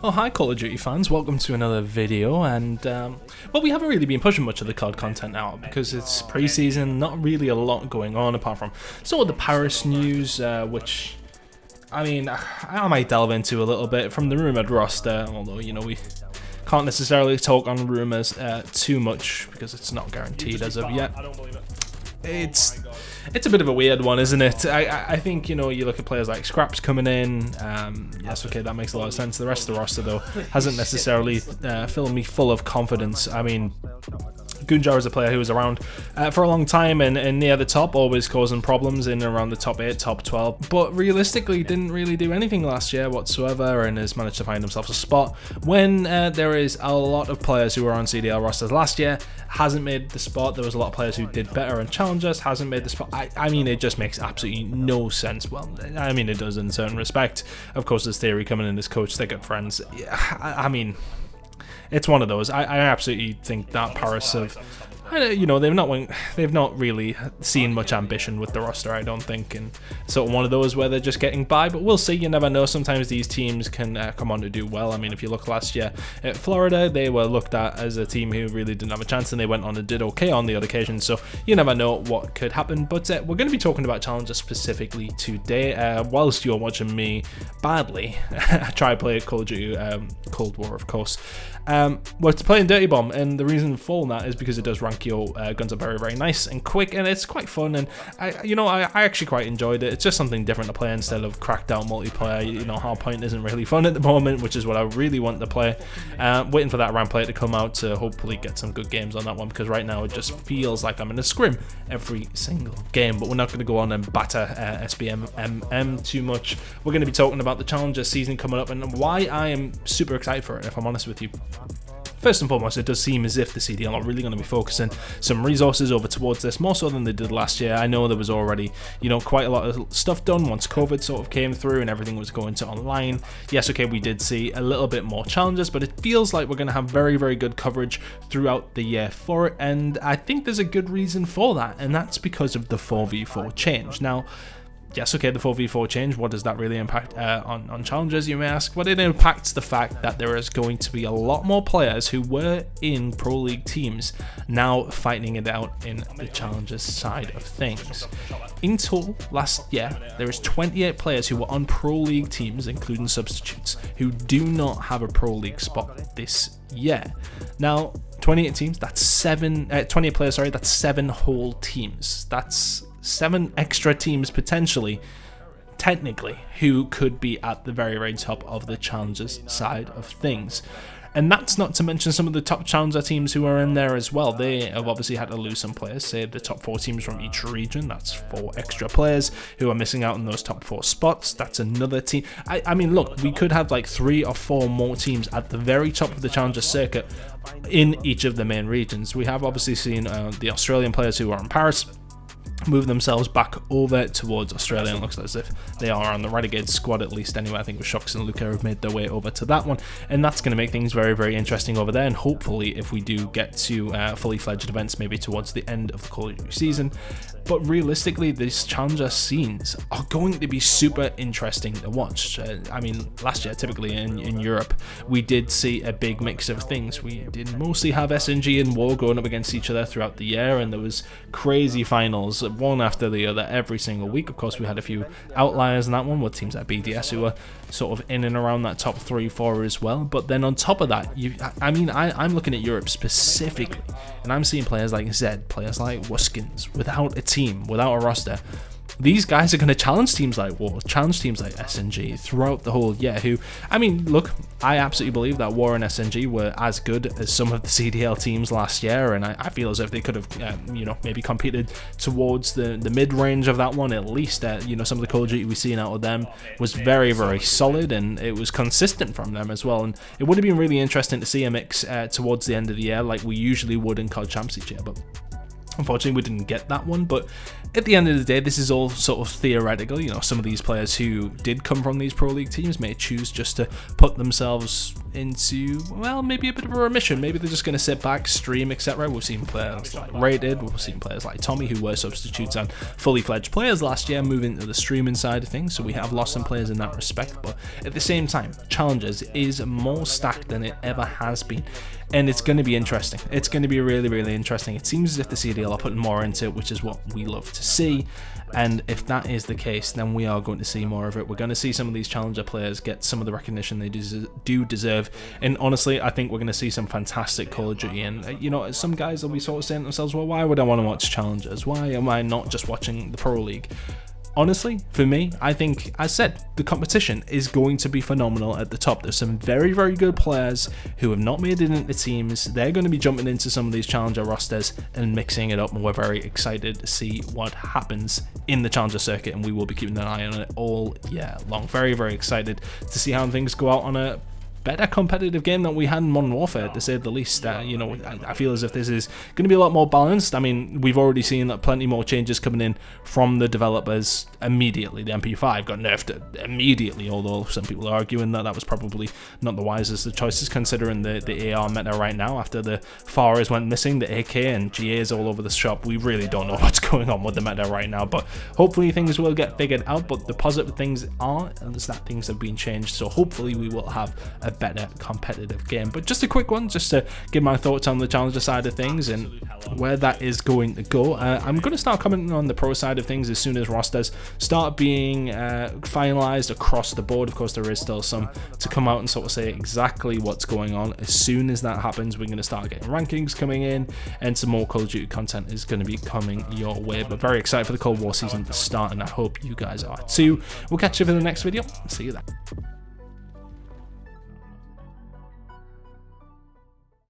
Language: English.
Oh, hi Call of Duty fans, welcome to another video, and well, we haven't really been pushing much of the COD content out because it's pre-season, not really a lot going on apart from sort of the Paris news, which, I mean, I might delve into a little bit from the rumoured roster, although, you know, we can't necessarily talk on rumours too much because it's not guaranteed as of yet. It's a bit of a weird one, isn't it? I think, you know, you look at players like Scraps coming in, yes, okay, that makes a lot of sense. The rest of the roster, though, hasn't necessarily filled me full of confidence. I mean, Gunjar is a player who was around for a long time and near the top, always causing problems in and around the top 8, top 12, but realistically didn't really do anything last year whatsoever and has managed to find himself a spot when there is a lot of players who were on CDL rosters last year, hasn't made the spot. There was a lot of players who did better on Challengers, hasn't made the spot. I mean, it just makes absolutely no sense. Well, I mean, it does in a certain respect. Of course, there's Theory coming in as coach, they're good friends. Yeah, I mean, it's one of those. I absolutely think that Paris have, you know, they've not really seen much ambition with the roster, I don't think, and sort of one of those where they're just getting by, but we'll see. You never know. Sometimes these teams can come on to do well. I mean, if you look last year at Florida, they were looked at as a team who really didn't have a chance, and they went on and did okay on the odd occasion, so you never know what could happen. But we're going to be talking about Challenger specifically today, whilst you're watching me badly try to play Call of Duty Cold War, of course. We're playing Dirty Bomb, and the reason for that is because it does rank your guns are very, very nice and quick, and it's quite fun, and I actually quite enjoyed it. It's just something different to play instead of cracked out multiplayer. You know, Hardpoint isn't really fun at the moment, which is what I really want to play. Waiting for that Rampage to come out to hopefully get some good games on that one, because right now it just feels like I'm in a scrim every single game. But we're not going to go on and batter SBMM too much. We're going to be talking about the Challenger season coming up and why I am super excited for it, if I'm honest with you. First and foremost, it does seem as if the CDL are really going to be focusing some resources over towards this, more so than they did last year. I know there was already, you know, quite a lot of stuff done once COVID sort of came through and everything was going to online. Yes, okay, we did see a little bit more challenges, but it feels like we're going to have very, very good coverage throughout the year for it, and I think there's a good reason for that, and that's because of the 4v4 change. Now, yes, okay, the 4v4 change, what does that really impact on challenges, you may ask? Well, it impacts the fact that there is going to be a lot more players who were in Pro League teams now fighting it out in the challenges side of things. In total, last year, there is 28 players who were on Pro League teams, including substitutes, who do not have a Pro League spot this year. Now, 28 teams, that's 28 players, sorry, that's 7 whole teams. That's 7 extra teams potentially, technically, who could be at the very, very top of the Challengers side of things. And that's not to mention some of the top Challenger teams who are in there as well. They have obviously had to lose some players, say the top 4 teams from each region. That's 4 extra players who are missing out on those top 4 spots. That's another team. I mean, look, we could have like 3 or 4 more teams at the very top of the Challenger circuit in each of the main regions. We have obviously seen the Australian players who are in Paris move themselves back over towards Australia, and it looks as if they are on the Renegade squad, at least anyway. I think with Shox and Luca have made their way over to that one, and that's going to make things very, very interesting over there. And hopefully, if we do get to fully fledged events, maybe towards the end of the Call of Duty season. But realistically, these Challenger scenes are going to be super interesting to watch. I mean, last year, typically in Europe, we did see a big mix of things. We did mostly have SNG and War going up against each other throughout the year, and there was crazy finals, one after the other, every single week. Of course, we had a few outliers in that one with teams like BDS who were sort of in and around that top 3-4 as well. But then on top of that, I'm looking at Europe specifically, and I'm seeing players like Zed, players like Wuskins, without a team, without a roster. These guys are going to challenge teams like War, challenge teams like SNG throughout the whole year, who, I mean, look, I absolutely believe that War and SNG were as good as some of the CDL teams last year, and I feel as if they could have, you know, maybe competed towards the mid-range of that one at least. You know, some of the Call of Duty we've seen out of them was very, very solid, and it was consistent from them as well, and it would have been really interesting to see a mix towards the end of the year like we usually would in COD Champs each year, but Unfortunately, we didn't get that one, but at the end of the day, this is all sort of theoretical. You know, some of these players who did come from these Pro League teams may choose just to put themselves into, well, maybe a bit of a remission. Maybe they're just going to sit back, stream, etc. We've seen players like Rated, we've seen players like Tommy, who were substitutes and fully fledged players last year, move into the streaming side of things, so we have lost some players in that respect. But at the same time, Challengers is more stacked than it ever has been. And it's going to be interesting. It's going to be really, really interesting. It seems as if the CDL are putting more into it, which is what we love to see. And if that is the case, then we are going to see more of it. We're going to see some of these Challenger players get some of the recognition they do deserve. And honestly, I think we're going to see some fantastic Call of Duty. And, you know, some guys will be sort of saying to themselves, well, why would I want to watch Challengers? Why am I not just watching the Pro League? Honestly, for me, I think, as said, the competition is going to be phenomenal at the top. There's some very, very good players who have not made it into teams. They're going to be jumping into some of these Challenger rosters and mixing it up, and we're very excited to see what happens in the Challenger circuit, and we will be keeping an eye on it all year long. Very, very excited to see how things go out on a better competitive game than we had in Modern Warfare, to say the least. You know, I feel as if this is going to be a lot more balanced. I mean, we've already seen that plenty more changes coming in from the developers immediately. The MP5 got nerfed immediately, although some people are arguing that that was probably not the wisest of choices, considering the AR meta right now. After the Faras went missing, the AK and GAs all over the shop, we really don't know what's going on with the meta right now, but hopefully things will get figured out. But the positive things are is that things have been changed, so hopefully we will have a better competitive game. But just a quick one, just to give my thoughts on the Challenger side of things and where that is going to go. I'm going to start commenting on the pro side of things as soon as rosters start being finalized across the board. Of course, there is still some to come out and sort of say exactly what's going on. As soon as that happens, we're going to start getting rankings coming in, and some more Call of Duty content is going to be coming your way. But very excited for the Cold War season to start, and I hope you guys are too. We'll catch you for the next video. See you then.